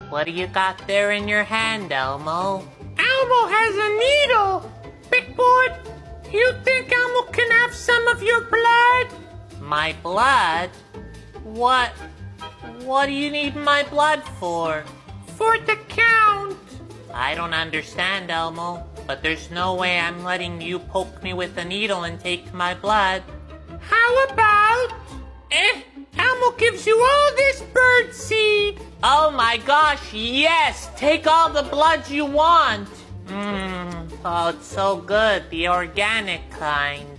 What do you got there in your hand, Elmo? Elmo has a needle. Big boy, you think Elmo can have some of your blood? My blood? What do you need my blood for? For the count. I don't understand, Elmo, but there's no way I'm letting you poke me with a needle and take my blood. How about, Elmo gives you all this bird seed. Oh my gosh, yes! Take all the blood you want! Oh, it's so good, the organic kind.